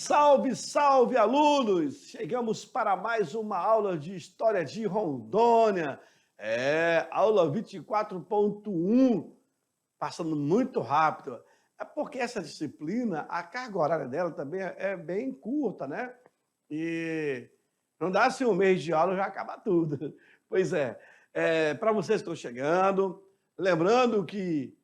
Salve, salve, alunos! Chegamos para mais uma aula de História de Rondônia. Aula 24.1, passando muito rápido. É porque essa disciplina, a carga horária dela também é bem curta, né? E não dá assim um mês de aula já acaba tudo. Pois para vocês que estão chegando, lembrando que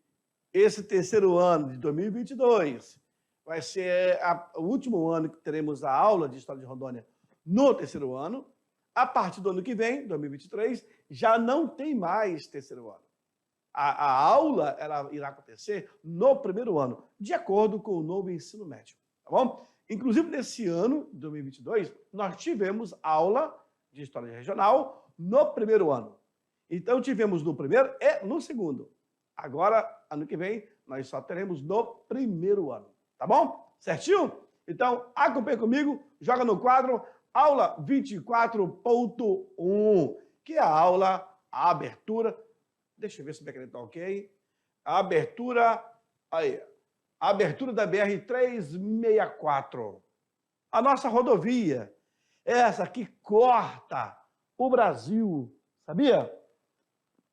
esse terceiro ano de 2022 vai ser o último ano que teremos a aula de História de Rondônia no terceiro ano. A partir do ano que vem, 2023, já não tem mais terceiro ano. A aula ela irá acontecer no primeiro ano, de acordo com o novo ensino médio. Tá bom? Inclusive, nesse ano, 2022, nós tivemos aula de História Regional no primeiro ano. Então, tivemos no primeiro e no segundo. Agora, ano que vem, nós só teremos no primeiro ano. Tá bom? Certinho? Então, acompanhe comigo, joga no quadro, aula 24.1, que é a aula, a abertura. Deixa eu ver se o decreto está ok. A abertura, aí, a abertura da BR-364. A nossa rodovia, essa que corta o Brasil, sabia?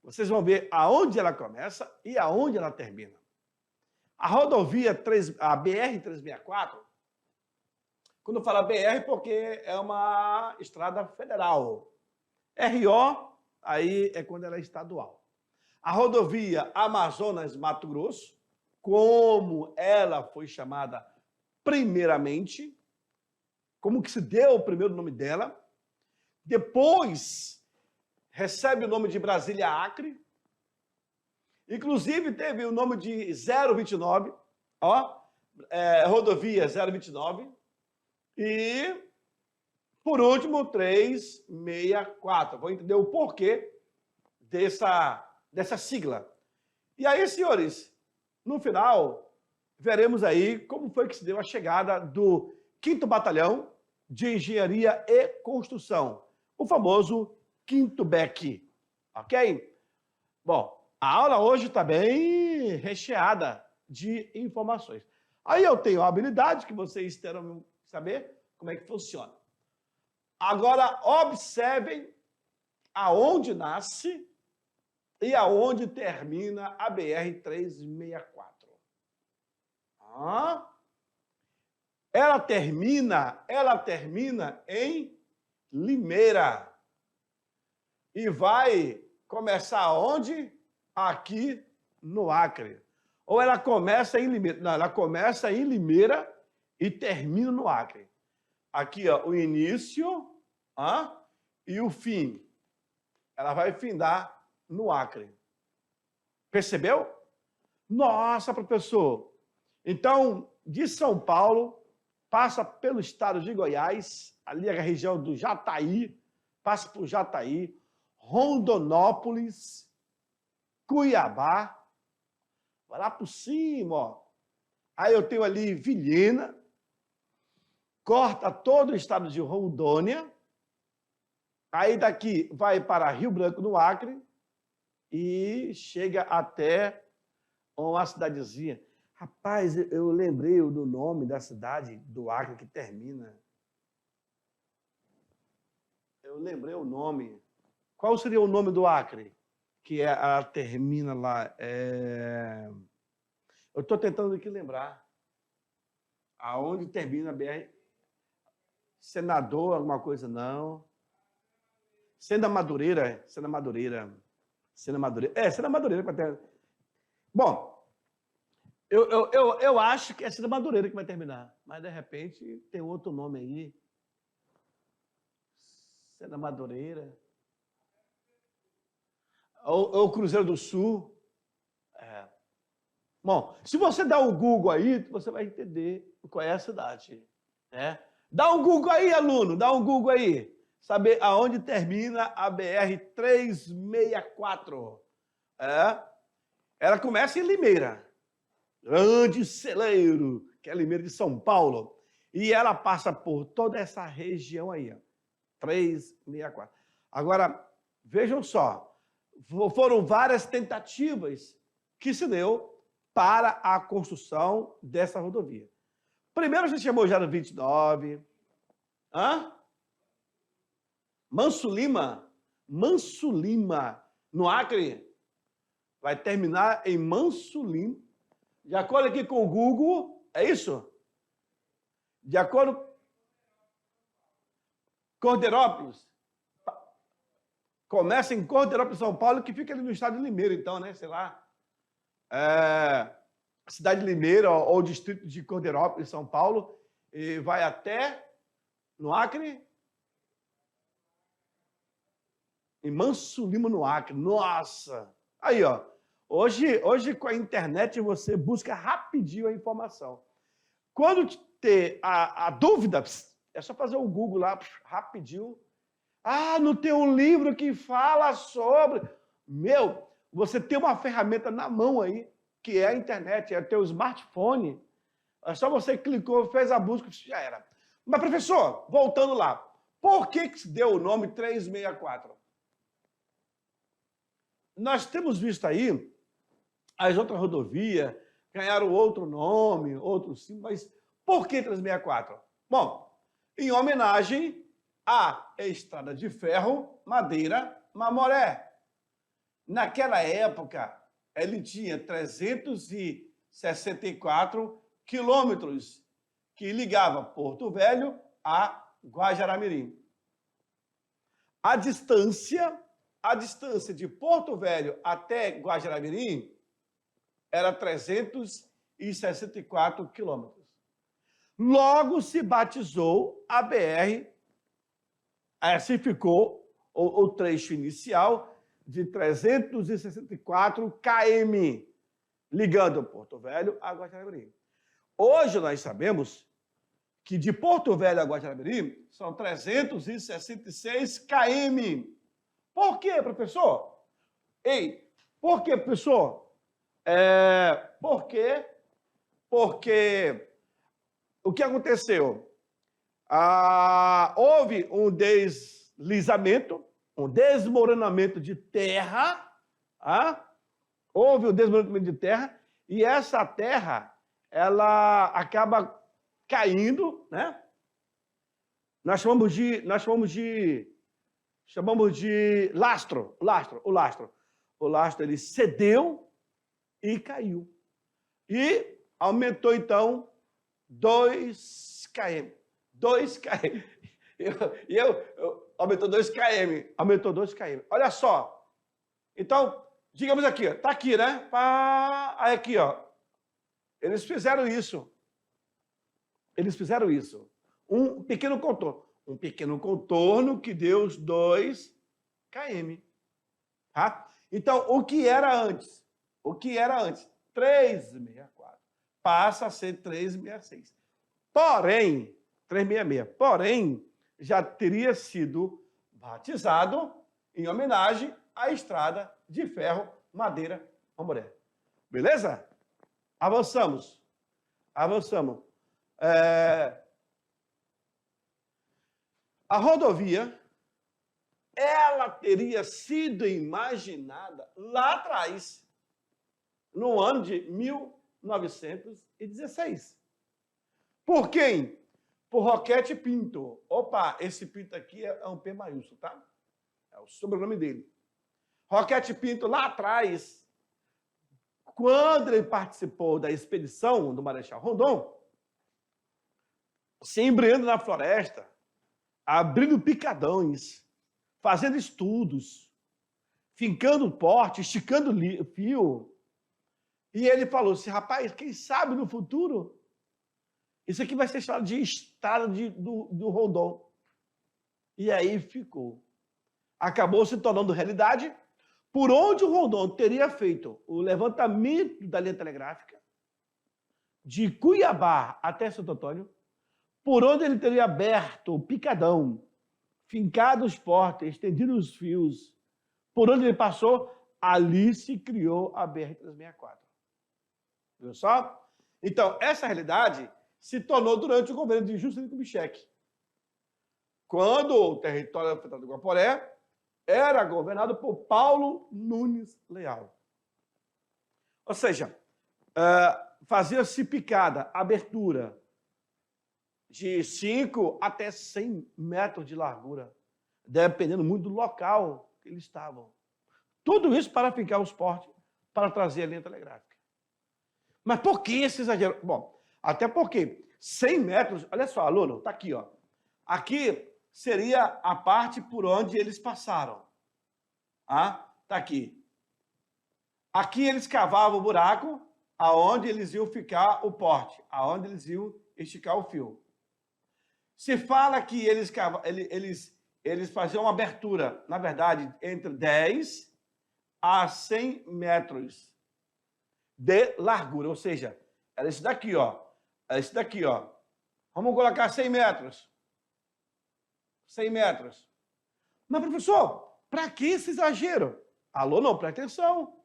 Vocês vão ver aonde ela começa e aonde ela termina. A rodovia, a BR-364, quando eu falo BR, porque é uma estrada federal. RO, aí é quando ela é estadual. A rodovia Amazonas-Mato Grosso, como ela foi chamada primeiramente, como que se deu o primeiro nome dela, depois recebe o nome de Brasília-Acre, inclusive teve o nome de 029, rodovia 029, e, por último, 364. Vou entender o porquê dessa sigla. E aí, senhores, no final, veremos aí como foi que se deu a chegada do 5º Batalhão de Engenharia e Construção, o famoso 5º BEC, ok? Bom, a aula hoje está bem recheada de informações. Aí eu tenho a habilidade que vocês terão saber como é que funciona. Agora, observem aonde nasce e aonde termina a BR-364. Ela termina em Limeira. E vai começar onde? Aqui no Acre. Ou ela começa em Limeira? Não, ela começa em Limeira e termina no Acre. Aqui, ó, o início e o fim. Ela vai findar no Acre. Percebeu? Nossa, professor. Então, de São Paulo, passa pelo estado de Goiás, ali a região do Jataí, passa por Jataí, Rondonópolis, Cuiabá, vai lá por cima, ó. Aí eu tenho ali Vilhena, corta todo o estado de Rondônia, aí daqui vai para Rio Branco, no Acre, e chega até uma cidadezinha. Rapaz, eu lembrei do nome da cidade do Acre que termina. Eu lembrei o nome. Qual seria o nome do Acre? Que ela termina lá. Eu estou tentando aqui lembrar. Aonde termina a BR? Senador, alguma coisa, não. Sena Madureira. Sena Madureira. Sena Madureira. Sena Madureira. Bom, eu acho que é Sena Madureira que vai terminar. Mas, de repente, tem outro nome aí. Sena Madureira. Ou Cruzeiro do Sul. Bom, se você dá um Google aí, você vai entender qual é a cidade. Né? Dá um Google aí, aluno, dá um Google aí. Saber aonde termina a BR-364. Ela começa em Limeira. Grande celeiro, que é Limeira de São Paulo. E ela passa por toda essa região aí, ó. 364. Agora, vejam só. Foram várias tentativas que se deu para a construção dessa rodovia. Primeiro a gente chamou já no 29. Hã? Manso Lima, no Acre. Vai terminar em Manso Lima. De acordo aqui com o Google, é isso? De acordo com Cordeirópolis. Começa em Cordeirópolis, São Paulo, que fica ali no estado de Limeira, então, né? Sei lá. Cidade de Limeira ou distrito de Cordeirópolis, São Paulo, e vai até no Acre. Em Manso Lima, no Acre. Nossa! Aí, ó. Hoje, com a internet, você busca rapidinho a informação. Quando ter a dúvida, é só fazer o Google lá, rapidinho. Ah, não tem um livro que fala sobre... Meu, você tem uma ferramenta na mão aí, que é a internet, é o teu smartphone. É só você clicou, fez a busca, já era. Mas, professor, voltando lá, por que se deu o nome 364? Nós temos visto aí as outras rodovias ganharam outro nome, outro sim, mas por que 364? Bom, em homenagem à Estrada de Ferro, Madeira, Mamoré. Naquela época, ele tinha 364 quilômetros que ligava Porto Velho a Guajará-Mirim. A distância de Porto Velho até Guajará-Mirim era 364 quilômetros. Logo se batizou a BR, assim ficou o trecho inicial de 364 km, ligando Porto Velho a Guajará-Mirim. Hoje nós sabemos que de Porto Velho a Guajará-Mirim são 366 km. Por quê, professor? Por quê, professor? Por quê? Porque o que aconteceu? Houve um deslizamento, um desmoronamento de terra, houve um desmoronamento de terra, e essa terra, ela acaba caindo, né? Nós chamamos de lastro, o lastro. O lastro, ele cedeu e caiu. E aumentou, então, 2 km. 2 km. Aumentou 2 km. Aumentou 2 km. Olha só. Então, digamos aqui, está aqui, né? Aí aqui, ó. Eles fizeram isso. Um pequeno contorno. Um pequeno contorno que deu os 2 km. Tá? Então, o que era antes? 364. Passa a ser 366. Porém, 366. Porém, já teria sido batizado em homenagem à Estrada de Ferro, Madeira, Mamoré. Beleza? Avançamos. A rodovia, ela teria sido imaginada lá atrás, no ano de 1916. Por quem? Por Roquete Pinto. Opa, esse Pinto aqui é um P maiúsculo, tá? É o sobrenome dele. Roquete Pinto, lá atrás, quando ele participou da expedição do Marechal Rondon, se embreando na floresta, abrindo picadões, fazendo estudos, fincando porte, esticando fio. E ele falou assim, rapaz, quem sabe no futuro, isso aqui vai ser chamado de Estrada do Rondon. E aí ficou. Acabou se tornando realidade, por onde o Rondon teria feito o levantamento da linha telegráfica, de Cuiabá até Santo Antônio, por onde ele teria aberto o picadão, fincado os portes, estendido os fios, por onde ele passou, ali se criou a BR-364. Viu só? Então, essa realidade se tornou durante o governo de Juscelino Kubitschek, quando o território afetado do Guaporé era governado por Paulo Nunes Leal. Ou seja, fazia-se picada, abertura, de 5 até 100 metros de largura, dependendo muito do local que eles estavam. Tudo isso para ficar os postes, para trazer a linha telegráfica. Mas por que esse exagero? Bom, até porque 100 metros, olha só, aluno, está aqui, ó. Aqui seria a parte por onde eles passaram. Ah, está aqui. Aqui eles cavavam o buraco, aonde eles iam ficar o porte, aonde eles iam esticar o fio. Se fala que eles faziam uma abertura, na verdade, entre 10 a 100 metros de largura, ou seja, era esse daqui, ó. Era esse daqui, ó. Vamos colocar 100 metros. 100 metros. Mas, professor, para que esse exagero? Alô, não, presta atenção.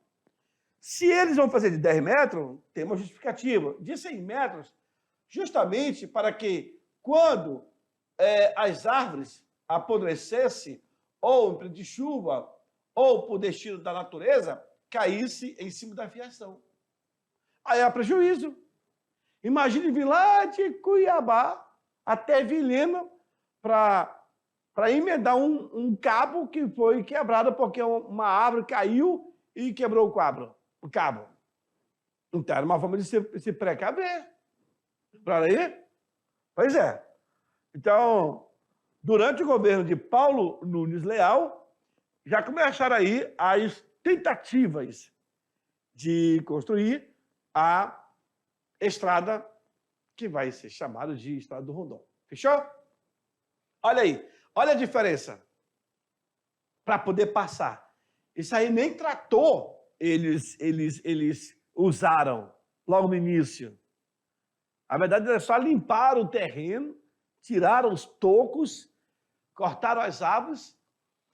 Se eles vão fazer de 10 metros, tem uma justificativa. De 100 metros, justamente para que, quando as árvores apodrecessem, ou de chuva, ou por destino da natureza, caísse em cima da fiação. Aí há prejuízo. Imagine vir lá de Cuiabá até Vilhena para emendar um cabo que foi quebrado porque uma árvore caiu e quebrou o cabo. Então, era uma forma de se precaver. Para aí? Pois é. Então, durante o governo de Paulo Nunes Leal, já começaram aí as tentativas de construir a estrada que vai ser chamada de Estrada do Rondon. Fechou? Olha aí. Olha a diferença. Para poder passar. Isso aí nem trator eles usaram logo no início. A verdade é só limpar o terreno, tiraram os tocos, cortaram as árvores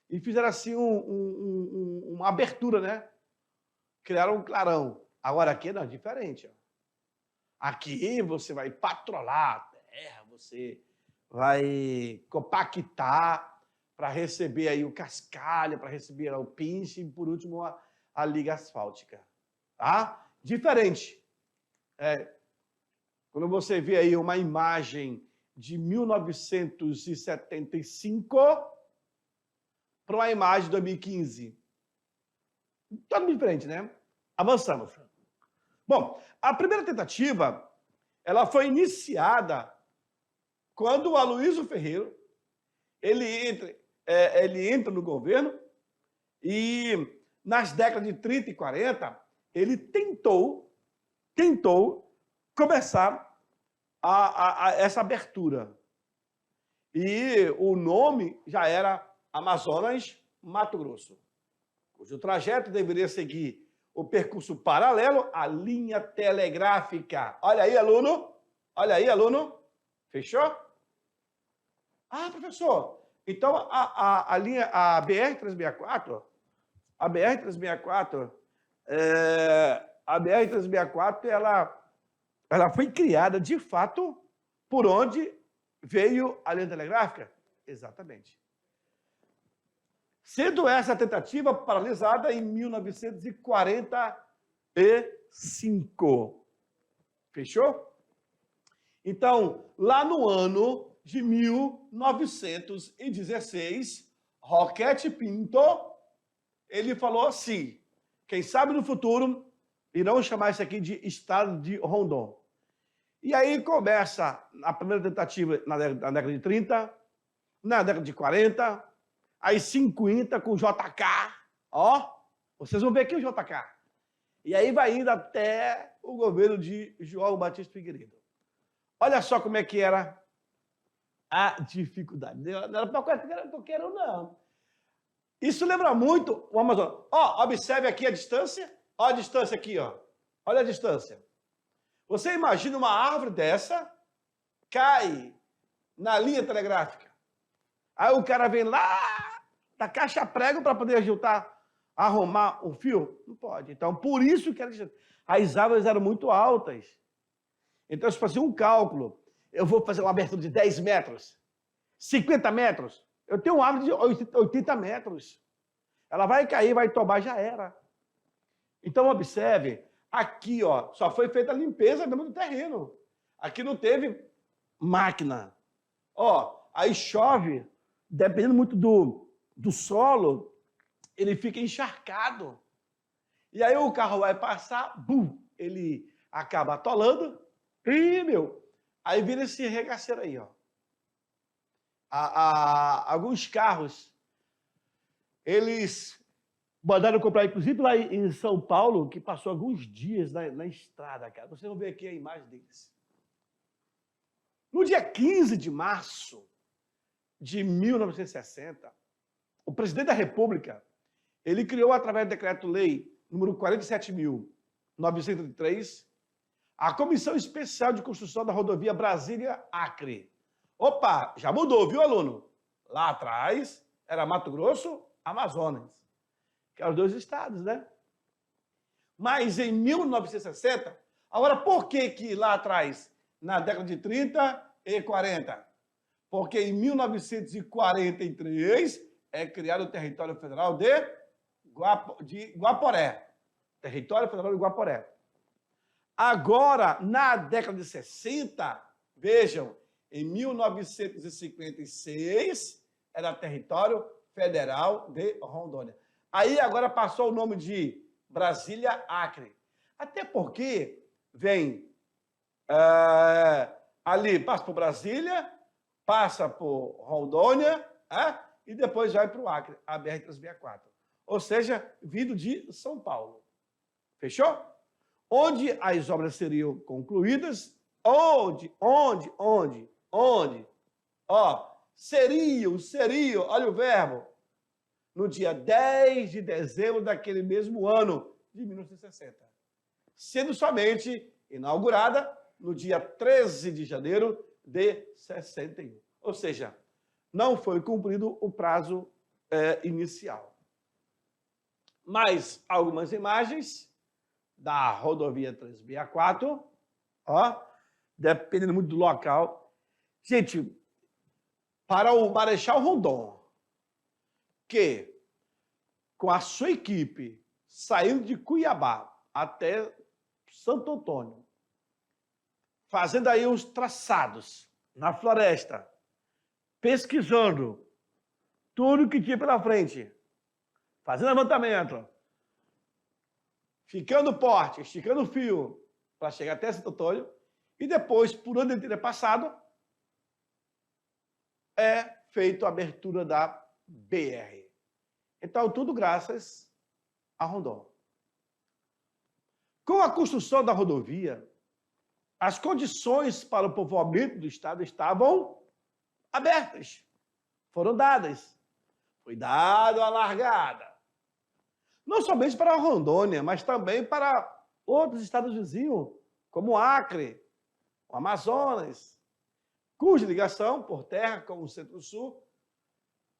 e fizeram assim uma abertura, né? Criaram um clarão. Agora aqui não, é diferente. Ó. Aqui você vai patrolar a terra, você vai compactar para receber aí o cascalho, para receber o pinche e, por último, a liga asfáltica. Tá? Diferente. Quando você vê aí uma imagem de 1975 para uma imagem de 2015. Tudo diferente, né? Avançamos. Bom, a primeira tentativa, ela foi iniciada quando o Aloysio Ferreira, ele entra no governo e nas décadas de 30 e 40, ele tentou começar essa abertura. E o nome já era Amazonas Mato Grosso, cujo trajeto deveria seguir o percurso paralelo à linha telegráfica. Olha aí, aluno. Olha aí, aluno. Fechou? Ah, professor, então a BR-364, ela foi criada, de fato, por onde veio a linha telegráfica? Exatamente. Sendo essa tentativa paralisada em 1945. Fechou? Então, lá no ano de 1916, Roquete Pinto, ele falou assim, quem sabe no futuro irão chamar isso aqui de Estado de Rondon. E aí começa a primeira tentativa na década de 30, na década de 40, aí 50 com o JK, ó, vocês vão ver aqui o JK. E aí vai indo até o governo de João Batista Figueiredo. Olha só como é que era a dificuldade. Não era qualquer um, não. Isso lembra muito o Amazonas. Ó, observe aqui a distância. Ó a distância aqui, ó. Olha a distância. Você imagina uma árvore dessa cai na linha telegráfica. Aí o cara vem lá da caixa-prego para poder arrumar o fio? Não pode. Então, por isso que as árvores eram muito altas. Então, se fazer um cálculo, eu vou fazer uma abertura de 10 metros, 50 metros, eu tenho uma árvore de 80 metros. Ela vai cair, vai tombar, já era. Então, observe, aqui ó, só foi feita a limpeza mesmo do terreno. Aqui não teve máquina. Ó, aí chove, dependendo muito do solo, ele fica encharcado. E aí o carro vai passar, bum, ele acaba atolando. E, aí vira esse regaceiro aí, ó. Alguns carros, eles mandaram comprar, inclusive lá em São Paulo, que passou alguns dias na estrada, cara. Vocês vão ver aqui a imagem deles. No dia 15 de março de 1960, o presidente da República, ele criou, através do decreto-lei número 47.903, a Comissão Especial de Construção da Rodovia Brasília-Acre. Opa, já mudou, viu, aluno? Lá atrás era Mato Grosso, Amazonas, que eram os dois estados, né? Mas em 1960, agora por que lá atrás, na década de 30 e 40? Porque em 1943 é criado o Território Federal de Guaporé. Território Federal de Guaporé. Agora, na década de 60, vejam, em 1956, era Território Federal de Rondônia. Aí agora passou o nome de Brasília-Acre. Até porque vem ali, passa por Brasília, passa por Rondônia, e depois vai para o Acre, a BR-364. Ou seja, vindo de São Paulo. Fechou? Onde as obras seriam concluídas? Onde? Ó, seriam, olha o verbo, no dia 10 de dezembro daquele mesmo ano de 1960, sendo somente inaugurada no dia 13 de janeiro de 61. Ou seja, não foi cumprido o prazo inicial. Mais algumas imagens da rodovia 364, ó, dependendo muito do local. Gente, para o Marechal Rondon, que com a sua equipe saindo de Cuiabá até Santo Antônio, fazendo aí os traçados na floresta, pesquisando tudo que tinha pela frente, fazendo levantamento, ficando porte, esticando o fio para chegar até Santo Antônio, e depois, por onde ele teria passado, é feita a abertura da BR. Então, tudo graças a Rondon. Com a construção da rodovia, as condições para o povoamento do estado estavam abertas, foram dadas. Foi dada a largada. Não somente para a Rondônia, mas também para outros estados vizinhos, como o Acre, o Amazonas, cuja ligação por terra com o Centro-Sul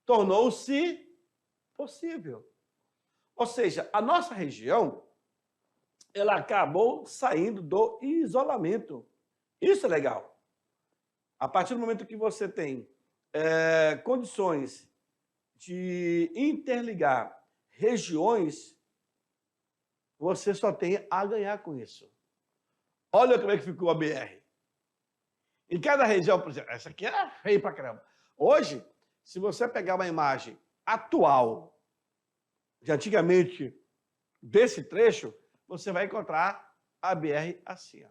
tornou-se possível. Ou seja, a nossa região, ela acabou saindo do isolamento. Isso é legal. A partir do momento que você tem condições de interligar regiões, você só tem a ganhar com isso. Olha como é que ficou a BR. Em cada região, por exemplo, essa aqui era feia pra caramba. Hoje, se você pegar uma imagem atual, de antigamente, desse trecho, você vai encontrar a BR assim, ó.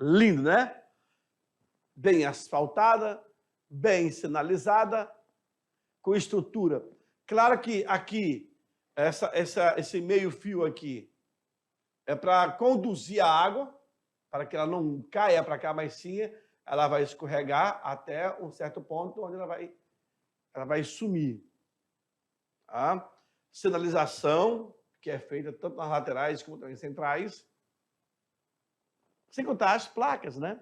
Lindo, né? Bem asfaltada, bem sinalizada, com estrutura. Claro que aqui, esse meio fio aqui, é para conduzir a água, para que ela não caia para cá, mas sim ela vai escorregar até um certo ponto onde ela vai sumir. Tá? Sinalização, que é feita tanto nas laterais como também centrais. Sem contar as placas, né?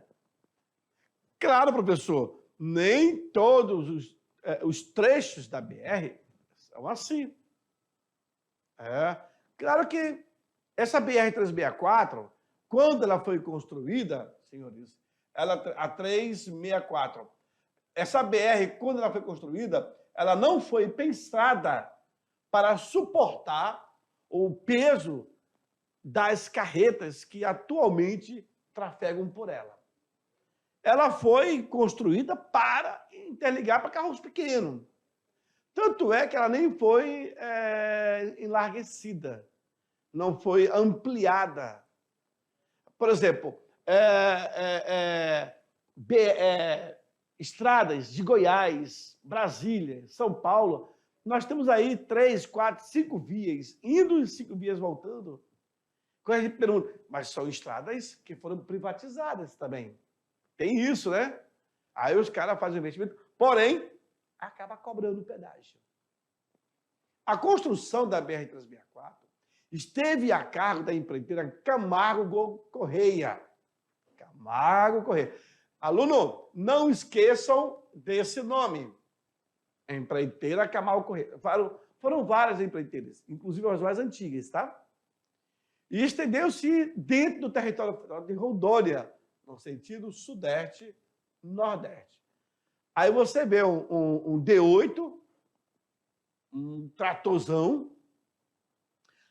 Claro, professor, nem todos os trechos da BR são assim. Claro que essa BR-364, quando ela foi construída, senhores, a 364, essa BR, quando ela foi construída, ela não foi pensada para suportar o peso das carretas que atualmente trafegam por ela. ela foi construída para interligar para carros pequenos. Tanto é que ela nem foi enlarguecida, não foi ampliada. Por exemplo, estradas de Goiás, Brasília, São Paulo, nós temos aí 3, 4, 5 vias, indo e 5 vias voltando. Quando a gente pergunta, mas são estradas que foram privatizadas também. Tem isso, né? Aí os caras fazem investimento, porém, acaba cobrando pedágio. A construção da BR-364 esteve a cargo da empreiteira Camargo Correia. Camargo Correia. Aluno, não esqueçam desse nome. Empreiteira Camargo Correia. Foram várias empreiteiras, inclusive as mais antigas, tá? E estendeu-se dentro do território federal de Rondônia, no sentido sudeste-nordeste. Aí você vê um D8, um tratorzão,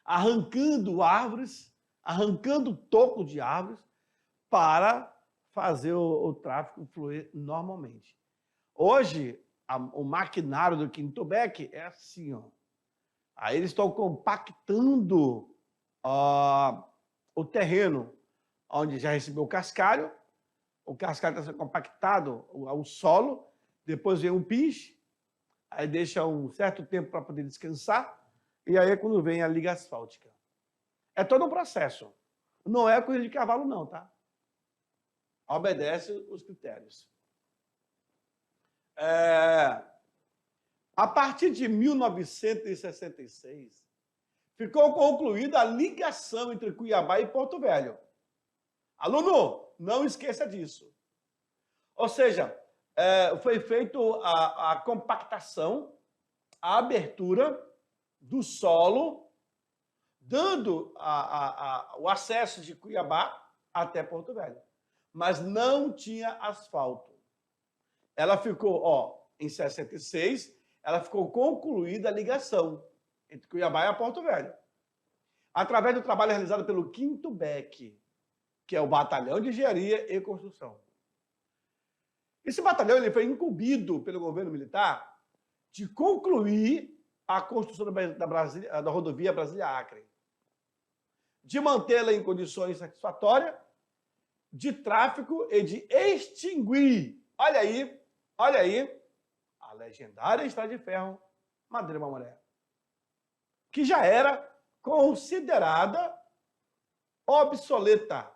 arrancando árvores, arrancando toco de árvores para fazer o tráfego fluir normalmente. Hoje, o maquinário do Quinto-Beck é assim, ó. Aí eles estão compactando o terreno onde já recebeu o cascalho está sendo compactado ao solo, depois vem um piche, aí deixa um certo tempo para poder descansar, e aí é quando vem a liga asfáltica. É todo um processo. Não é coisa de cavalo, não, tá? Obedece os critérios. A partir de 1966, ficou concluída a ligação entre Cuiabá e Porto Velho. Aluno, não esqueça disso. Ou seja, foi feita a compactação, a abertura do solo, dando o acesso de Cuiabá até Porto Velho. Mas não tinha asfalto. Ela ficou, em 66, ela ficou concluída a ligação entre Cuiabá e Porto Velho, através do trabalho realizado pelo Quinto-Beck, que é o Batalhão de Engenharia e Construção. Esse batalhão ele foi incumbido pelo governo militar de concluir a construção da rodovia Brasília-Acre, de mantê-la em condições satisfatórias de tráfego e de extinguir, olha aí, a legendária Estrada de Ferro Madureira-Mamoré, que já era considerada obsoleta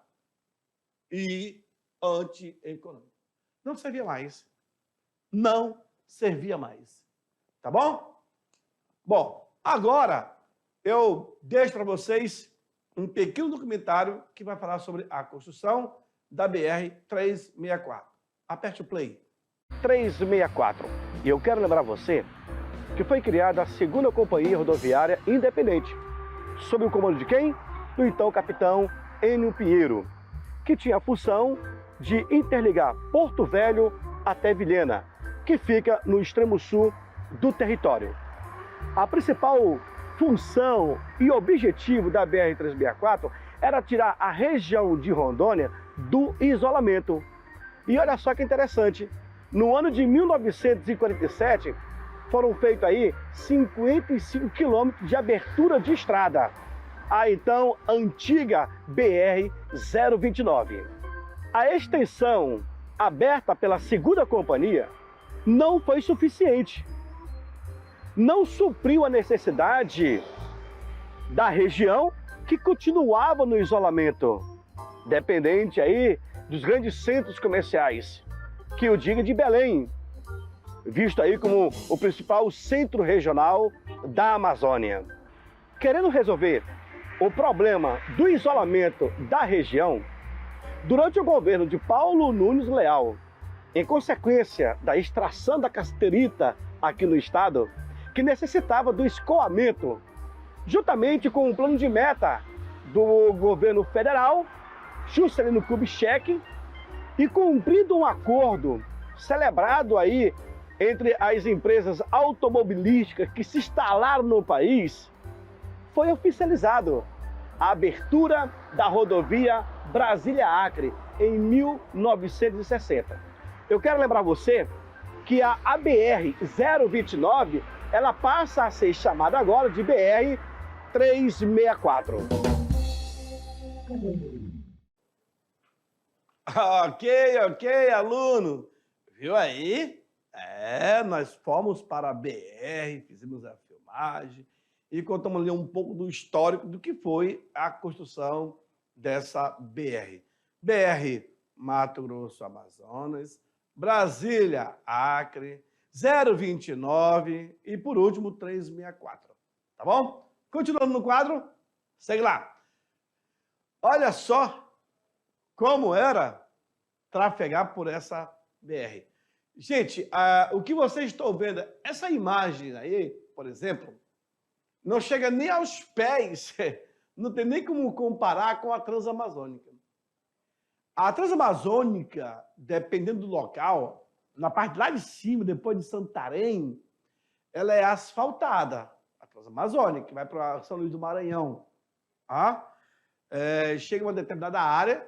e antieconômica. Não servia mais. Não servia mais. Tá bom? Bom, agora eu deixo para vocês um pequeno documentário que vai falar sobre a construção da BR-364. Aperte o play. 364. E eu quero lembrar você que foi criada a segunda companhia rodoviária independente, sob o comando de quem? Do então capitão Enio Pinheiro, que tinha a função de interligar Porto Velho até Vilhena, que fica no extremo sul do território. A principal função e objetivo da BR-364 era tirar a região de Rondônia do isolamento. E olha só que interessante, no ano de 1947, foram feitos aí 55 quilômetros de abertura de estrada, a então antiga BR-029. A extensão aberta pela segunda companhia não foi suficiente. Não supriu a necessidade da região que continuava no isolamento, dependente aí dos grandes centros comerciais, que eu diga de Belém, visto aí como o principal centro regional da Amazônia. Querendo resolver o problema do isolamento da região, durante o governo de Paulo Nunes Leal, em consequência da extração da cassiterita aqui no estado, que necessitava do escoamento, juntamente com um plano de meta do governo federal, Juscelino Kubitschek, e cumprindo um acordo celebrado aí entre as empresas automobilísticas que se instalaram no país, foi oficializado a abertura da rodovia Brasília-Acre, em 1960. Eu quero lembrar você que a BR-029, ela passa a ser chamada agora de BR-364. Ok, aluno. Viu aí? Nós fomos para a BR, fizemos a filmagem e contamos ali um pouco do histórico do que foi a construção dessa BR. BR Mato Grosso, Amazonas, Brasília, Acre, 029 e, por último, 364. Tá bom? Continuando no quadro, segue lá. Olha só como era trafegar por essa BR. Gente, o que vocês estão vendo, essa imagem aí, por exemplo, não chega nem aos pés, não tem nem como comparar com a Transamazônica. A Transamazônica, dependendo do local, na parte lá de cima, depois de Santarém, ela é asfaltada. A Transamazônica, que vai para São Luís do Maranhão. Tá? Chega uma determinada área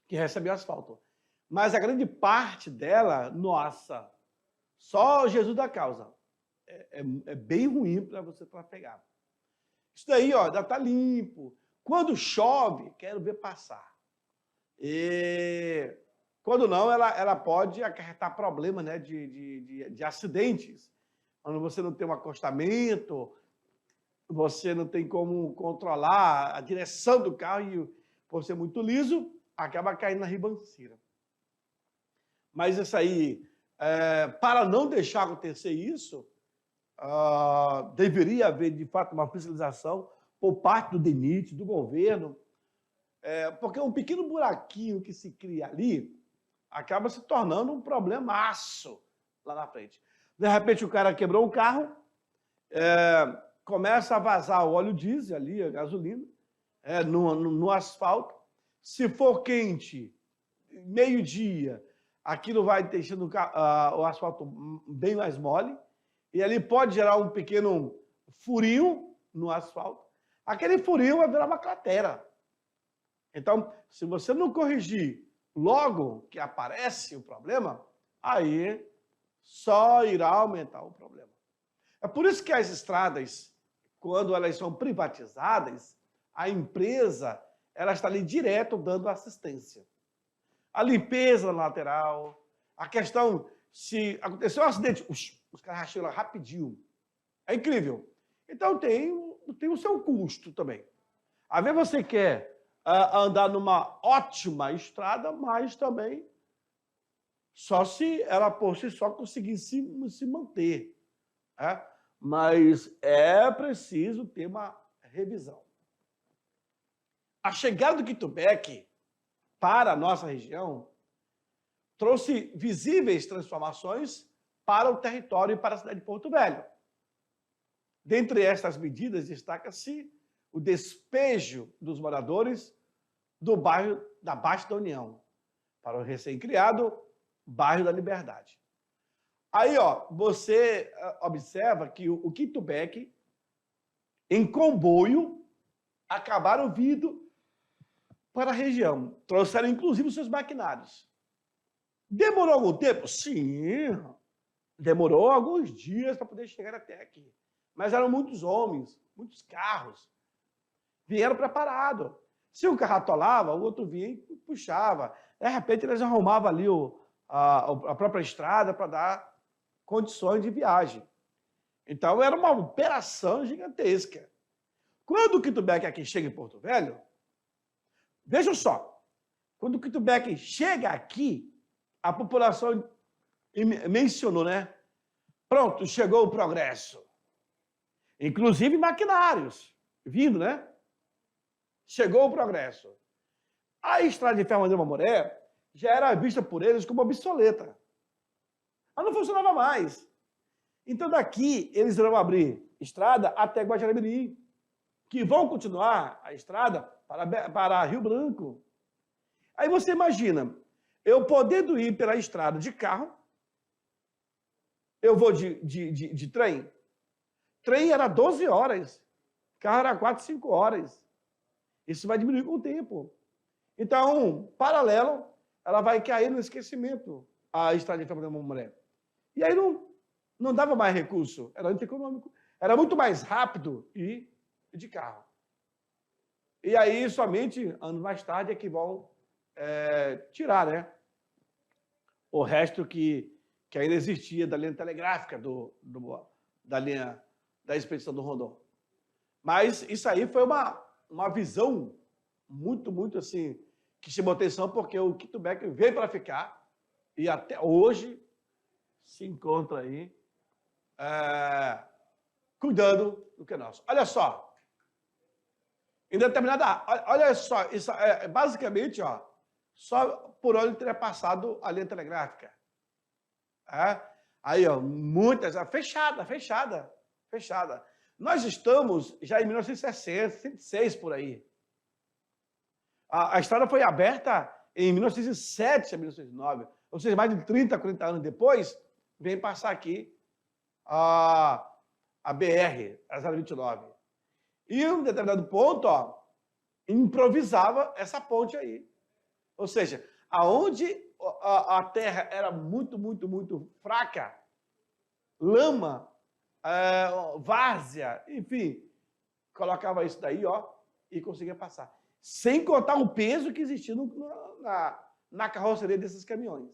que recebe o asfalto. Mas a grande parte dela, nossa, só Jesus da causa. É bem ruim para você trafegar. Isso daí, ó, já está limpo. Quando chove, quero ver passar. E quando não, ela pode acarretar problemas, né, de acidentes. Quando você não tem um acostamento, você não tem como controlar a direção do carro e, por ser muito liso, acaba caindo na ribanceira. Mas isso aí, para não deixar acontecer isso, deveria haver, de fato, uma fiscalização por parte do DENIT, do governo, porque um pequeno buraquinho que se cria ali acaba se tornando um problemaço lá na frente. De repente, o cara quebrou o carro, começa a vazar o óleo diesel ali, a gasolina, no asfalto. Se for quente, meio-dia, aquilo vai deixando o asfalto bem mais mole, e ali pode gerar um pequeno furinho no asfalto. Aquele furinho vai virar uma cratera. Então, se você não corrigir logo que aparece o problema, aí só irá aumentar o problema. É por isso que as estradas, quando elas são privatizadas, a empresa ela está ali direto dando assistência. A limpeza na lateral, a questão, se aconteceu um acidente, os caras chegam lá rapidinho. É incrível. Então tem o seu custo também. Às vezes você quer andar numa ótima estrada, mas também só se ela por si só conseguir se manter. Mas é preciso ter uma revisão. A chegada do Kitubec para a nossa região trouxe visíveis transformações para o território e para a cidade de Porto Velho. Dentre estas medidas, destaca-se o despejo dos moradores do bairro da Baixa da União para o recém-criado bairro da Liberdade. Aí, ó, você observa que o Kitubec, em comboio, acabaram vindo para a região. Trouxeram, inclusive, os seus maquinários. Demorou algum tempo? Sim. Demorou alguns dias para poder chegar até aqui. Mas eram muitos homens, muitos carros. Vieram preparados. Se um carro atolava, o outro vinha e puxava. De repente, eles arrumavam ali a própria estrada para dar condições de viagem. Então, era uma operação gigantesca. Quando o Kitubec aqui chega em Porto Velho, vejam só, quando o Kitubec chega aqui, a população mencionou, né? Pronto, chegou o progresso. Inclusive maquinários vindo, né? Chegou o progresso. A estrada de ferro André Mamoré já era vista por eles como obsoleta. Ela não funcionava mais. Então, daqui, eles irão abrir estrada até Guajará-Mirim, que vão continuar a estrada para Rio Branco. Aí você imagina, eu podendo ir pela estrada de carro, eu vou de trem. Trem era 12 horas, carro era 4, 5 horas. Isso vai diminuir com o tempo. Então, paralelo, ela vai cair no esquecimento, a estrada de ferro da Mamoré. E aí não dava mais recurso, era antieconômico. Era muito mais rápido ir de carro. E aí, somente anos mais tarde, é que vão tirar, né? O resto que ainda existia da linha telegráfica da linha da expedição do Rondon. Mas isso aí foi uma visão muito assim, que chamou atenção, porque o Quito Beck veio para ficar e até hoje se encontra aí cuidando do que é nosso. Olha só, em determinada... Olha só, isso basicamente, ó, só por onde teria passado a linha telegráfica. Aí, ó, muitas... Fechada. Nós estamos já em 1960, 106 por aí. A estrada foi aberta em 1907 a 1909, ou seja, mais de 30, 40 anos depois, vem passar aqui a BR, a 029. E em um determinado ponto, ó, improvisava essa ponte aí. Ou seja, aonde a terra era muito fraca, lama, várzea, enfim, colocava isso daí, ó, e conseguia passar. Sem contar o peso que existia na carroceria desses caminhões.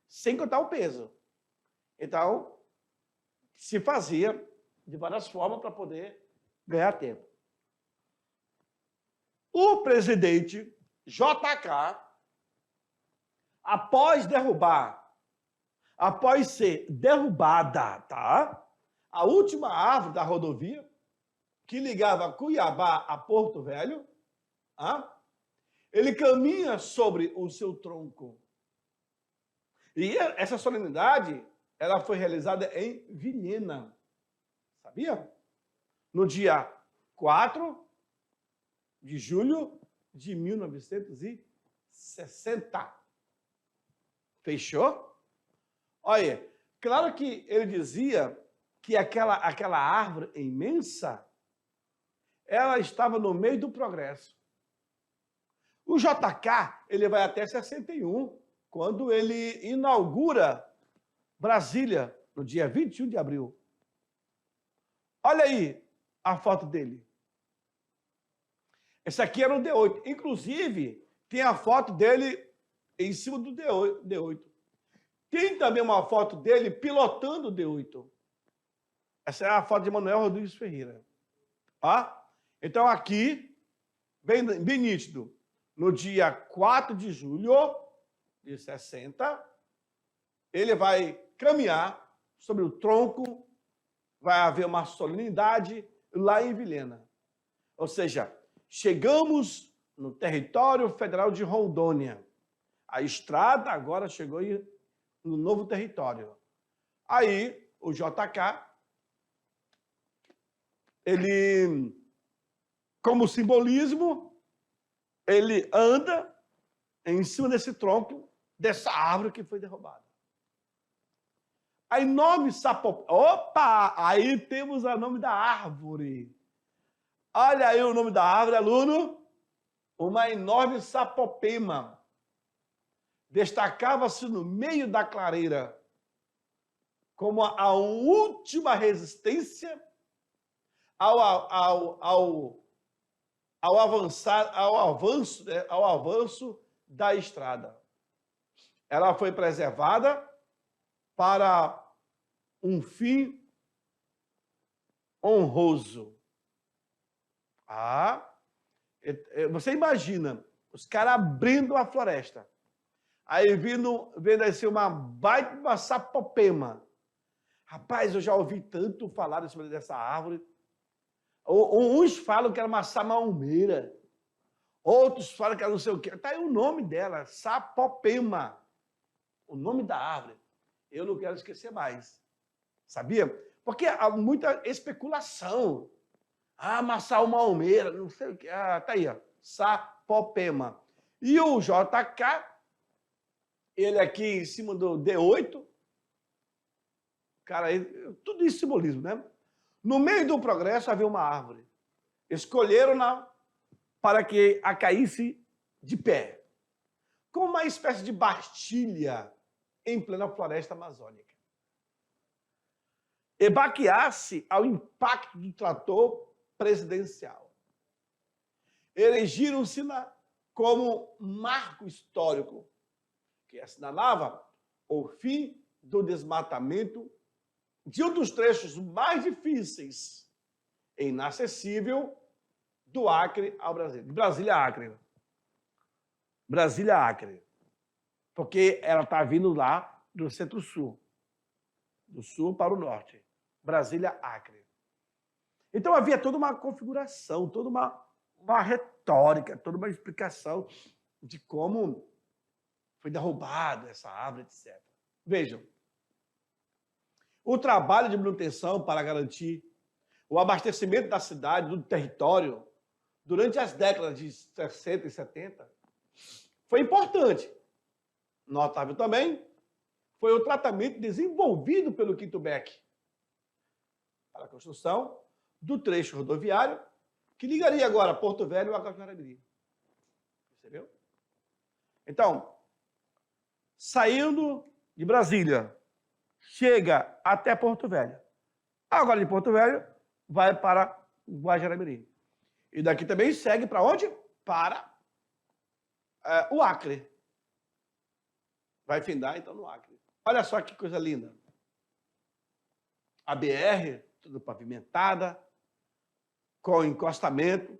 Sem contar o peso. Então, se fazia de várias formas para poder ganhar tempo. O presidente JK, após ser derrubada, tá? A última árvore da rodovia, que ligava Cuiabá a Porto Velho, ele caminha sobre o seu tronco. E essa solenidade, ela foi realizada em Vilhena, sabia? No dia 4 de julho de 1960. Fechou? Olha, claro que ele dizia que aquela árvore imensa, ela estava no meio do progresso. O JK, ele vai até 61, quando ele inaugura Brasília, no dia 21 de abril. Olha aí a foto dele. Esse aqui era o D8. Inclusive, tem a foto dele em cima do D8. Tem também uma foto dele pilotando o D8. Essa é a foto de Manuel Rodrigues Ferreira. Então, aqui, bem nítido, no dia 4 de julho de 60, ele vai caminhar sobre o tronco, vai haver uma solenidade lá em Vilhena. Ou seja, chegamos no território federal de Rondônia. A estrada agora chegou no novo território. Aí, o JK, ele, como simbolismo, ele anda em cima desse tronco, dessa árvore que foi derrubada. A enorme sapopema. Opa! Aí temos o nome da árvore. Olha aí o nome da árvore, aluno. Uma enorme sapopema. Destacava-se no meio da clareira como a última resistência ao avanço da estrada. Ela foi preservada para um fim honroso. Você imagina os caras abrindo a floresta, aí vendo assim uma baita uma sapopema. Rapaz, eu já ouvi tanto falar sobre dessa árvore. Uns falam que era uma samaumeira, outros falam que era não sei o quê. Está aí o nome dela, sapopema. O nome da árvore. Eu não quero esquecer mais. Sabia? Porque há muita especulação. Massalmaumeira, não sei o quê. Tá aí, ó. Sapopema. E o JK, ele aqui em cima do D8. Cara, tudo isso simbolismo, né? No meio do progresso havia uma árvore. Escolheram-na para que a caísse de pé. como uma espécie de Bastilha em plena floresta amazônica. Ebaquear-se ao impacto do trator presidencial. Erigiram-se-na como marco histórico, que assinalava o fim do desmatamento de um dos trechos mais difíceis e inacessível do Acre ao Brasil. De Brasília a Acre. Brasília a Acre. Porque ela está vindo lá do centro-sul. Do sul para o norte. Brasília, Acre. Então havia toda uma configuração, toda uma retórica, toda uma explicação de como foi derrubada essa árvore, etc. Vejam, o trabalho de manutenção para garantir o abastecimento da cidade, do território, durante as décadas de 60 e 70, foi importante. Notável também foi o tratamento desenvolvido pelo Quinto Beck para a construção do trecho rodoviário que ligaria agora Porto Velho a Guajará-Mirim. Percebeu? Então, saindo de Brasília, chega até Porto Velho. Agora de Porto Velho, vai para Guajará-Mirim. E daqui também segue para onde? Para o Acre. Vai findar, então, no Acre. Olha só que coisa linda. A BR, tudo pavimentada, com encostamento,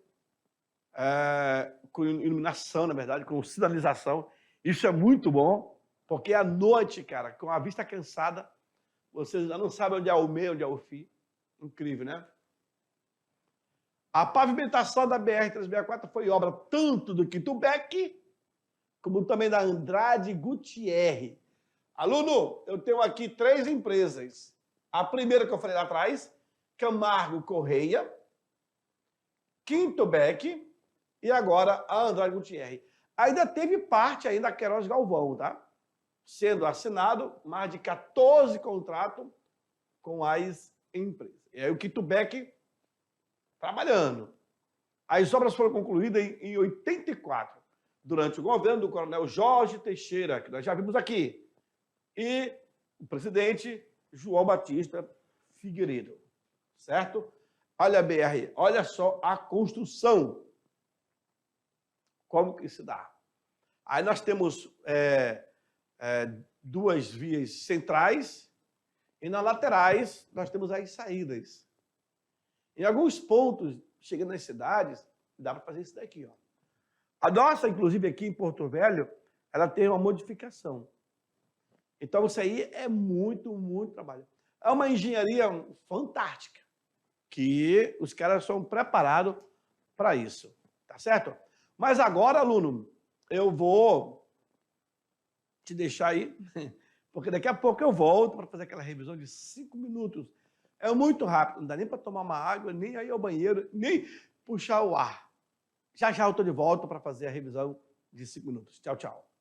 com iluminação, na verdade, com sinalização. Isso é muito bom, porque à noite, cara, com a vista cansada, vocês já não sabem onde é o meio, onde é o fim. Incrível, né? A pavimentação da BR-364 foi obra tanto do Quinto Beck, como também da Andrade Gutierre. Aluno, eu tenho aqui 3 empresas. A primeira que eu falei lá atrás, Camargo Correia, Quinto Beck e agora a Andrade Gutierre. Ainda teve parte ainda da Queiroz Galvão, tá? Sendo assinado mais de 14 contratos com as empresas. E aí o Quinto Beck trabalhando. As obras foram concluídas em 84, durante o governo do coronel Jorge Teixeira, que nós já vimos aqui, e o presidente João Batista Figueiredo, certo? Olha a BR, olha só a construção, como que se dá. Aí nós temos 2 vias centrais e nas laterais nós temos as saídas. Em alguns pontos, chegando nas cidades, dá para fazer isso daqui, ó. A nossa, inclusive, aqui em Porto Velho, ela tem uma modificação. Então, isso aí é muito, muito trabalho. É uma engenharia fantástica, que os caras são preparados para isso, tá certo? Mas agora, aluno, eu vou te deixar aí, porque daqui a pouco eu volto para fazer aquela revisão de 5 minutos. É muito rápido, não dá nem para tomar uma água, nem ir ao banheiro, nem puxar o ar. Já já eu estou de volta para fazer a revisão de 5 minutos. Tchau, tchau.